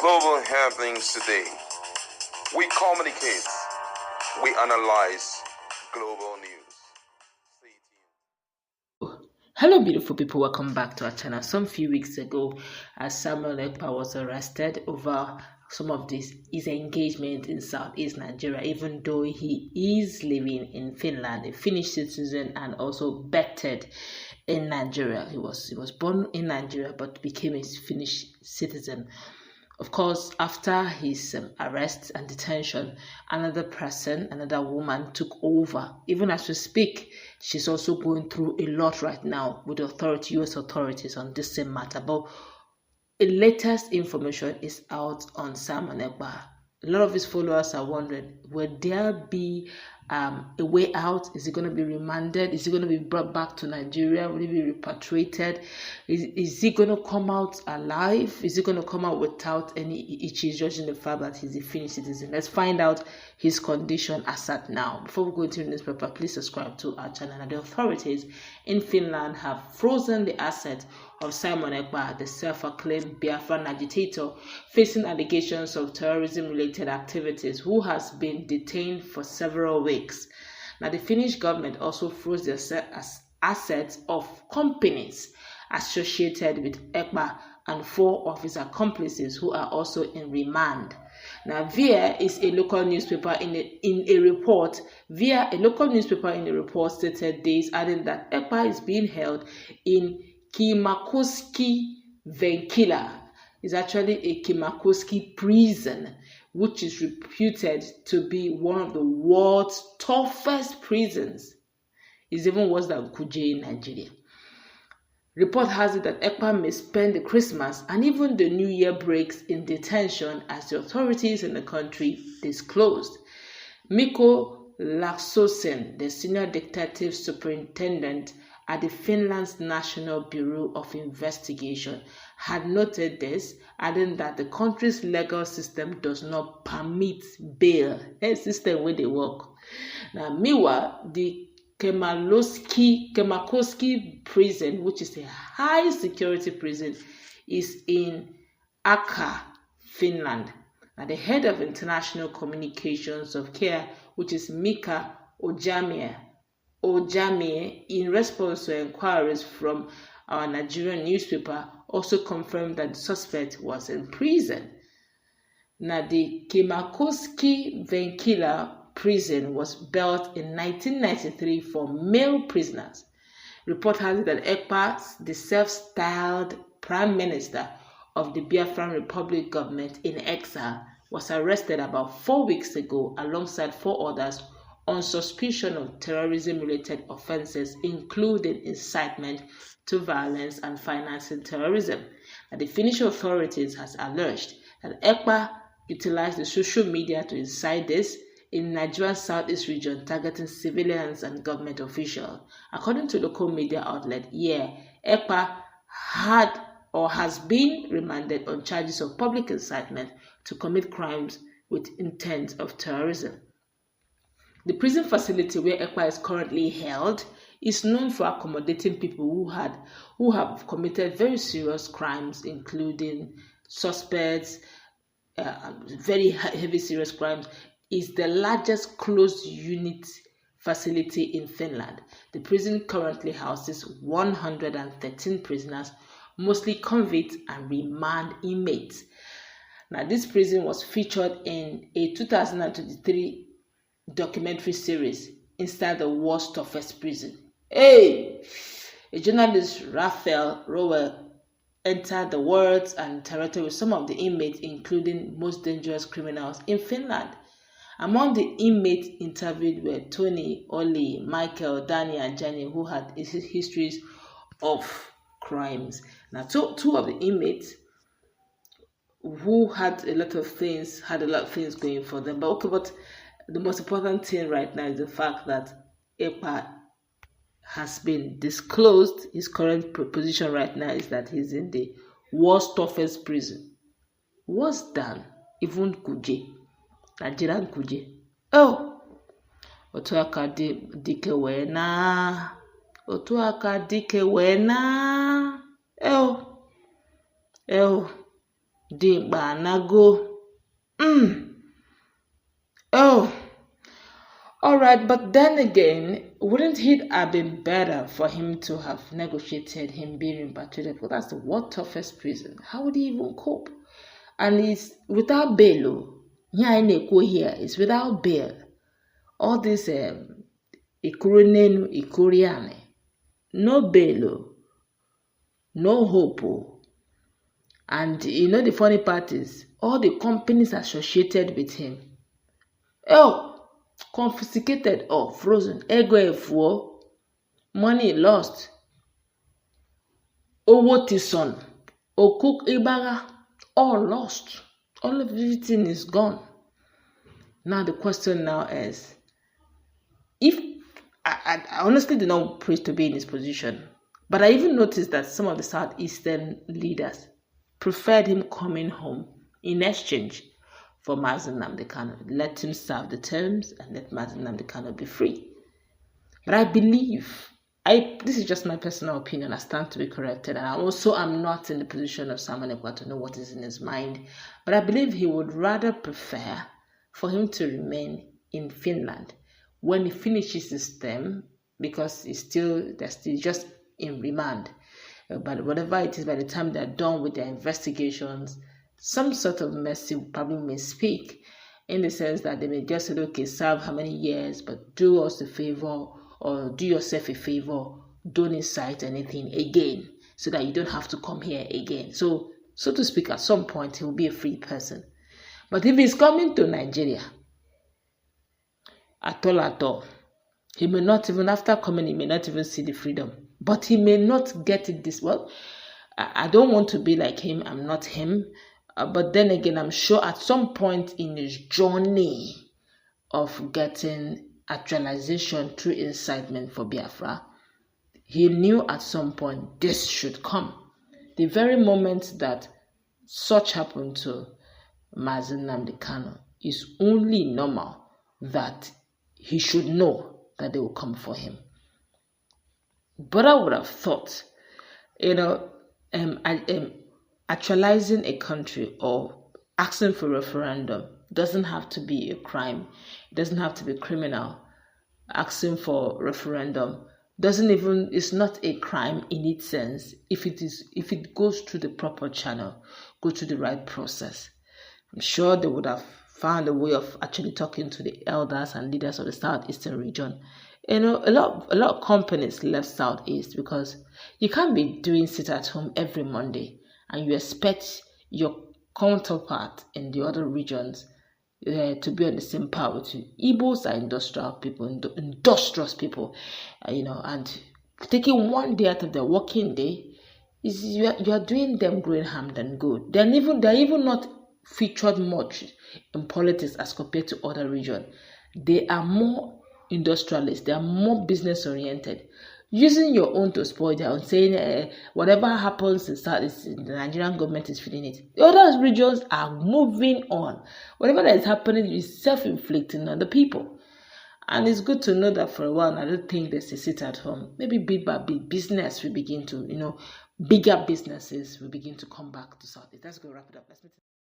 Global happenings today. We communicate. We analyze global news. Stay tuned. Hello beautiful people, welcome back to our channel. Some few weeks ago, as Samuel Ekpa was arrested over some of his engagement in Southeast Nigeria, even though he is living in Finland, a Finnish citizen and also bettered in Nigeria. He was born in Nigeria but became a Finnish citizen. Of course, after his arrest and detention, another woman took over. Even as we speak, she's also going through a lot right now with the U.S. authorities on this same matter. But the latest information is out on Simon Ekpa. A lot of his followers are wondering, will there be a way out? Is he going to be remanded? Is he going to be brought back to Nigeria? Will he be repatriated? Is he going to come out alive? Is he going to come out without any issues, judging the fact that he's a Finnish citizen? Let's find out his condition as at now. Before we go into the newspaper, please subscribe to our channel. And the authorities in Finland have frozen the asset of Simon Ekpa, the self-acclaimed Biafran agitator facing allegations of terrorism-related activities, who has been detained for several weeks. Now, the Finnish government also froze the assets of companies associated with Ekpa and 4 of his accomplices who are also in remand. Now, via a local newspaper in a report stated this, adding that Ekpa is being held in Kimakoski Venkila. Is actually a Kimakoski prison, which is reputed to be one of the world's toughest prisons. It's even worse than Kuje in Nigeria. Report has it that Ekpa may spend the Christmas and even the New Year breaks in detention, as the authorities in the country disclosed. Mikko Laksosen, the senior detective superintendent at the Finland's National Bureau of Investigation, had noted this, adding that the country's legal system does not permit bail. A system where they work. Now, meanwhile, the Kimakoski prison, which is a high security prison, is in Ekpa, Finland. Now, the head of international communications of CARE, which is Mika Ojamie, in response to inquiries from our Nigerian newspaper, also confirmed that the suspect was in prison. Now, the Kimakoski Venkila prison was built in 1993 for male prisoners. Report has it that Ekpa, the self-styled prime minister of the Biafran Republic government in exile, was arrested about 4 weeks ago alongside 4 others on suspicion of terrorism-related offences, including incitement to violence and financing terrorism. And the Finnish authorities has alleged that Ekpa utilized the social media to incite this in Nigeria's southeast region, targeting civilians and government officials. According to local media outlet, Ekpa has been remanded on charges of public incitement to commit crimes with intent of terrorism. The prison facility where Ekpa is currently held is known for accommodating people who have committed very serious crimes, including suspects, very heavy serious crimes. Is the largest closed unit facility in Finland. The prison currently houses 113 prisoners, mostly convicts and remand inmates. Now, this prison was featured in a 2023 documentary series, Inside the World's Toughest Prison. A journalist, Raphael Rowell, entered the wards and interacted with some of the inmates, including most dangerous criminals in Finland. Among the inmates interviewed were Tony, Oli, Michael, Danny, and Jenny, who had histories of crimes. Now, two of the inmates who had a lot of things going for them. But the most important thing right now is the fact that Ekpa has been disclosed. His current position right now is that he's in the world's toughest prison. Worse than even Kuje, Nigerian Kuje. Oh, Otuaka dike wena. Otuaka dike wena. Oh. Dimba nago. Oh, all right, but then again, wouldn't it have been better for him to have negotiated him being repatriated? Because that's the world's toughest prison. How would he even cope? And it's without bail. Here is without bail. All this Ikurunenu Ikuriane. No bail. No hope. And you know the funny part is all the companies associated with him. Confiscated or frozen. Ego money lost. Owo Tison. Okuk Ibaga. All lost. All of everything is gone. Now the question now is, if I honestly did not pray to be in his position, but I even noticed that some of the Southeastern leaders preferred him coming home in exchange for Mazi Nnamdi Kanu. Let him serve the terms and let Mazi Nnamdi Kanu be free. But I believe, this is just my personal opinion, I stand to be corrected, and I also am not in the position of Samuel Ekpa to know what is in his mind, but I believe he would rather prefer for him to remain in Finland when he finishes his term, because they're still just in remand. But whatever it is, by the time they're done with their investigations, some sort of mercy probably may speak, in the sense that they may just say, okay, serve how many years, but do us a favor, or do yourself a favor, don't incite anything again, so that you don't have to come here again. So to speak, at some point, he will be a free person. But if he's coming to Nigeria, at all, he may not even, after coming, he may not even see the freedom. But he may not get it this well. I don't want to be like him. I'm not him. But then again, I'm sure at some point in his journey of getting actualization through incitement for Biafra, he knew at some point this should come. The very moment that such happened to Mazi Nnamdi Kanu is only normal that he should know that they will come for him. But I would have thought, actualizing a country or asking for a referendum doesn't have to be a crime. It doesn't have to be criminal. Asking for referendum it's not a crime in its sense if it goes through the proper channel, go through the right process. I'm sure they would have found a way of actually talking to the elders and leaders of the Southeastern region. A lot of companies left Southeast because you can't be doing sit at home every Monday and you expect your counterpart in the other regions to be on the same par with you. Igbos are industrial people, industrious people, and taking one day out of their working day is you are doing them great harm than good. They're even not featured much in politics as compared to other regions. They are more industrialists. They are more business oriented. Using your own to spoil their own, saying whatever happens in South, the Nigerian government is feeling it. The other regions are moving on. Whatever that is happening is self-inflicting on the people. And it's good to know that for a while, I don't think there's a sit at home. Maybe bit by bit, business will begin to, bigger businesses will begin to come back to South. Let's go wrap it up. Let's meet.